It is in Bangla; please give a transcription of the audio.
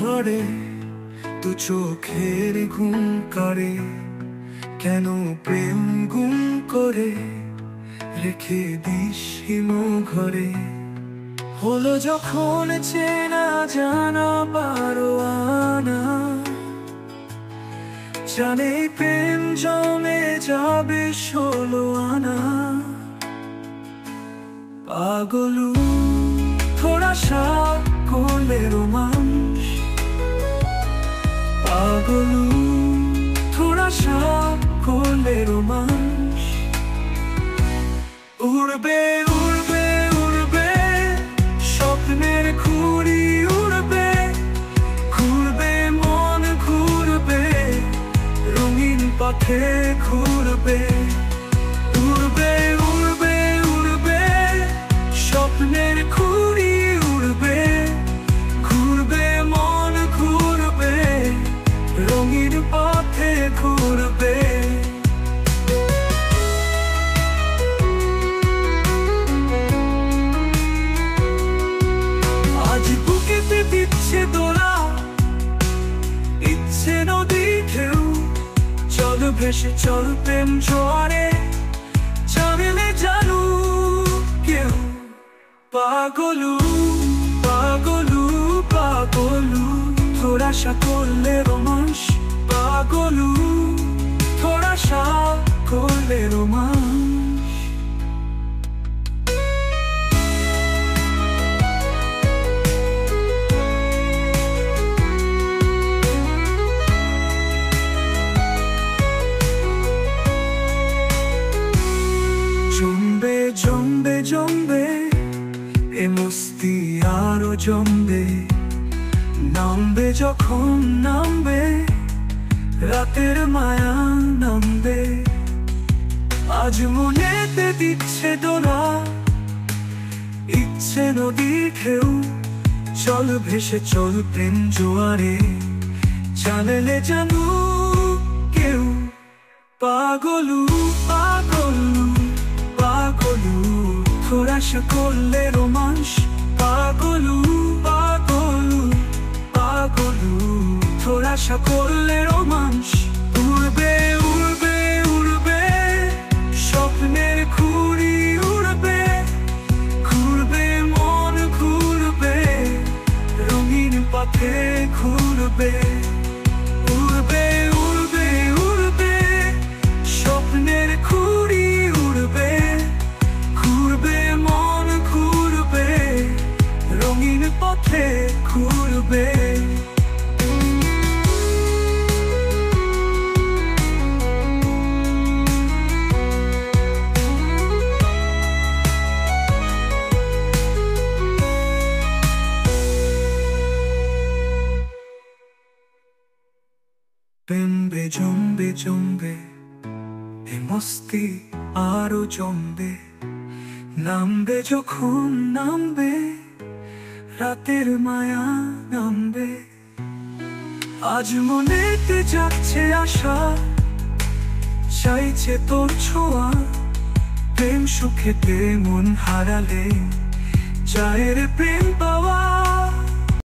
ধরে দু চোখের ঘুম করে, কেন প্রেম গুম করে রেখে দিস হিম ঘরে। হলো যখন চেনা জানা পারোয়ানা, জানে প্রেম জমে যাবে 16 আনা। পাগলু थोड़ा सा कोले रोमांस, पागलू थोड़ा सा कोले रोमांस। उड़बे उड़बे उड़बे स्वप्नेर घुड़ी उड़बे, घुरबे मन घुरबे रंगीन पथे घुरबे। उड़बे उड़बे उड़बे स्वप्नेर घुड़ी उड़बे, घुरबे मन घुरबे रंगीन पथे घुरबे। आज बुकेते दिच्छे दोला, इच्छे नदी ढेउ, चल भेসে চল প্রেম জোয়ারে, জানলে জানু কেউ। পাগলু পাগলু পাগলু थोड़ा सा कोले रोमांस, पागलू थोड़ा सा कोले रोमांस। জমবে জমবে জমবে এ মস্তি আরো জমবে, নামবে যখন নামবে রাতের মায়া নামবে। আজ মনেতে দিচ্ছে দোলা, ইচ্ছে নদী ঢেউ, চল ভেসে চল প্রেম জোয়ারে, জানলে জানু কেউ। পাগলু পাগলু পাগলু थोड़ा सा कोले रोमांस, पागलू पागलू पागलू थोड़ा सा कोले रोमांस। उड़बे उड़बे उड़बे स्वप्नेर घुड़ी उड़बे, घुरबे मन घुरबे रंगीन पथे घुरबे। उड़बे उड़बे उड़बे स्वप्नेर घुड़ी उड़बे, ঘুরবে মন ঘুরবে রঙিন পথে ঘুরবে। জমবে জমবে জমবে এ মস্তি আরো জমবে, নামবে যখন নামবে রাতের মায়া নামবে। আজ মনেতে যাচ্ছে আশা, চাইছে তোর ছোঁয়া, প্রেম সুখেতে মন হারালে যায় রে প্রেম পাওয়া।